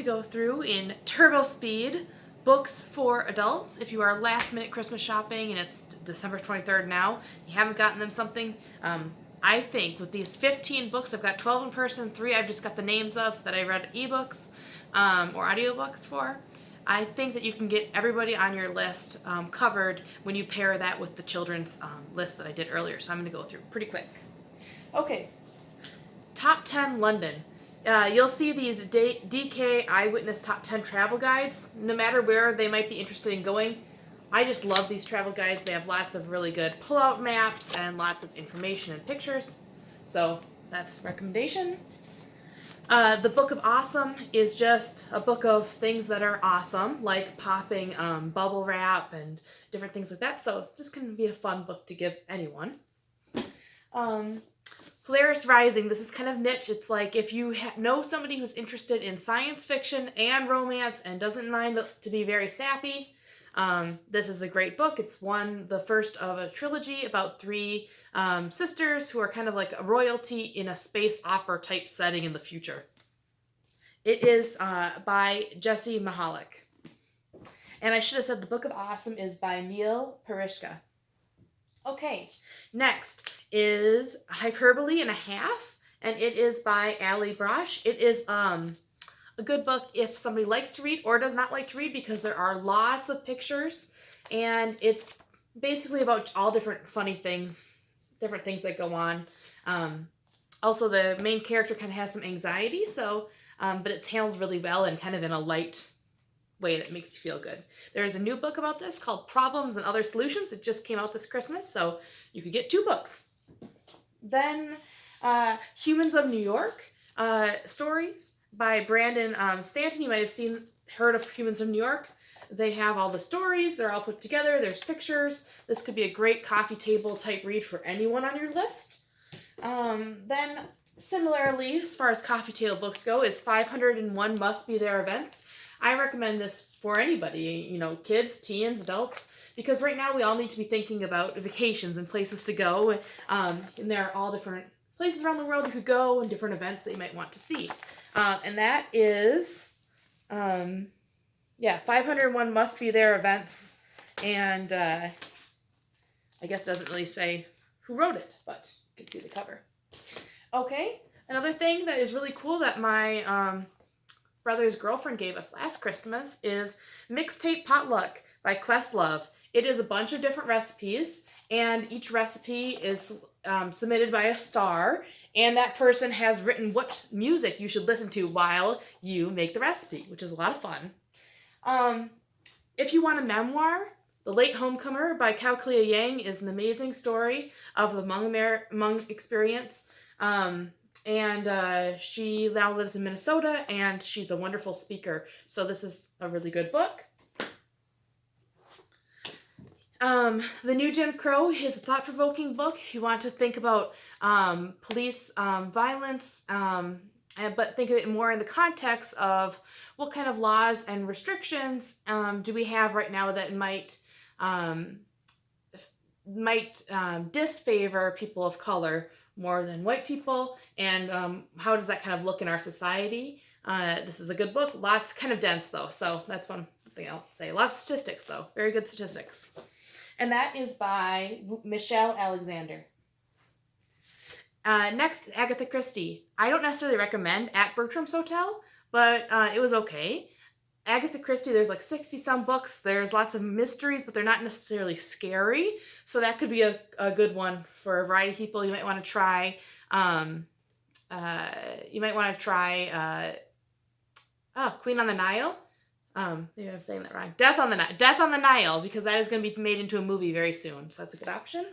go through in turbo speed books for adults. If you are last minute Christmas shopping and it's December 23rd now, you haven't gotten them something, I think with these 15 books, I've got 12 in person, 3 I've just got the names of that I read ebooks or audiobooks for. I think that you can get everybody on your list covered when you pair that with the children's list that I did earlier. So I'm going to go through pretty quick. Okay, Top 10 London. You'll see these DK Eyewitness Top 10 travel guides, no matter where they might be interested in going. I just love these travel guides. They have lots of really good pull-out maps and lots of information and pictures. So that's a recommendation. The Book of Awesome is just a book of things that are awesome, like popping bubble wrap and different things like that. So just going to be a fun book to give anyone. Polaris Rising, this is kind of niche. It's like if you know somebody who's interested in science fiction and romance and doesn't mind to be very sappy, this is a great book. It's the first of a trilogy about 3 sisters who are kind of like a royalty in a space opera type setting in the future. It is by Jessie Mahalik. And I should have said the Book of Awesome is by Neil Parishka. Okay, next is Hyperbole and a Half, and it is by Ali Brosh. It is a good book if somebody likes to read or does not like to read, because there are lots of pictures, and it's basically about all different funny things, different things that go on. Also, the main character kind of has some anxiety, so but it's handled really well and kind of in a light way that makes you feel good. There's a new book about this called Problems and Other Solutions. It just came out this Christmas, so you could get 2 books. Then Humans of New York stories by Brandon Stanton. You might have heard of Humans of New York. They have all the stories. They're all put together. There's pictures. This could be a great coffee table type read for anyone on your list. Then similarly, as far as coffee table books go, is 501 Must Be There Events. I recommend this for anybody, kids, teens, adults, because right now we all need to be thinking about vacations and places to go. And there are all different places around the world you could go and different events that you might want to see. And that is, 501 Must Be There Events. And I guess it doesn't really say who wrote it, but you can see the cover. Okay, another thing that is really cool that my brother's girlfriend gave us last Christmas is Mixtape Potluck by Questlove. It is a bunch of different recipes, and each recipe is submitted by a star, and that person has written what music you should listen to while you make the recipe, which is a lot of fun. If you want a memoir, The Late Homecomer by Kauclia Yang is an amazing story of the Hmong experience. And she now lives in Minnesota, and she's a wonderful speaker. So this is a really good book. The New Jim Crow is a thought-provoking book if you want to think about police violence, but think of it more in the context of what kind of laws and restrictions do we have right now that might disfavor people of color more than white people, and how does that kind of look in our society? This is a good book. Lots, kind of dense though, so that's one thing I'll say. Lots of statistics though, very good statistics. And that is by Michelle Alexander. Next, Agatha Christie. I don't necessarily recommend At Bertram's Hotel, but it was okay. Agatha Christie, there's like 60-some books. There's lots of mysteries, but they're not necessarily scary. So that could be a good one for a variety of people. You might want to try, Queen on the Nile. Maybe I'm saying that wrong. Death on the Nile, because that is going to be made into a movie very soon. So that's a good option.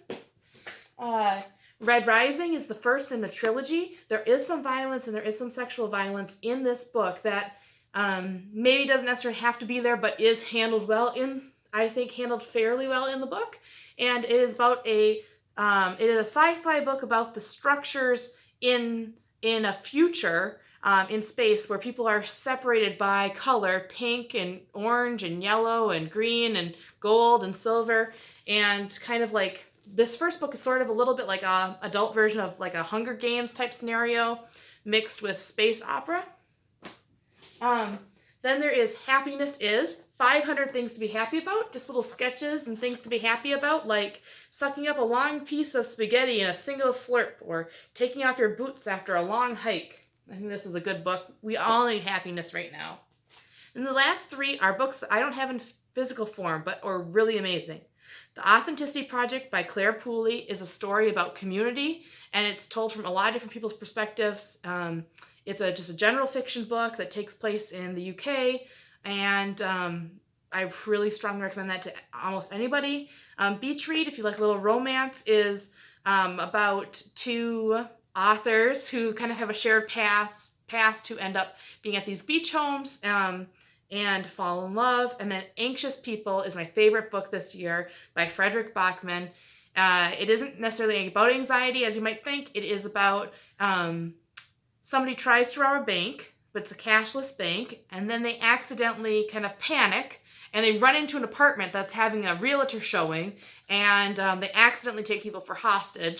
Red Rising is the first in the trilogy. There is some violence and there is some sexual violence in this book that maybe doesn't necessarily have to be there, but is handled fairly well in the book. And it is about it is a sci-fi book about the structures in a future in space where people are separated by color, pink and orange and yellow and green and gold and silver, and kind of like this first book is sort of a little bit like a adult version of like a Hunger Games type scenario mixed with space opera. Then there is Happiness Is, 500 Things to Be Happy About, just little sketches and things to be happy about, like sucking up a long piece of spaghetti in a single slurp, or taking off your boots after a long hike. I think this is a good book. We all need happiness right now. And the last three are books that I don't have in physical form, but are really amazing. The Authenticity Project by Claire Pooley is a story about community, and it's told from a lot of different people's perspectives. It's just a general fiction book that takes place in the UK, and I really strongly recommend that to almost anybody. Beach Read, if you like a little romance, is about two authors who kind of have a shared past who end up being at these beach homes and fall in love. And then Anxious People is my favorite book this year by Frederick Bachman. It isn't necessarily about anxiety, as you might think. It is about somebody tries to rob a bank, but it's a cashless bank, and then they accidentally kind of panic, and they run into an apartment that's having a realtor showing, and they accidentally take people for hostage.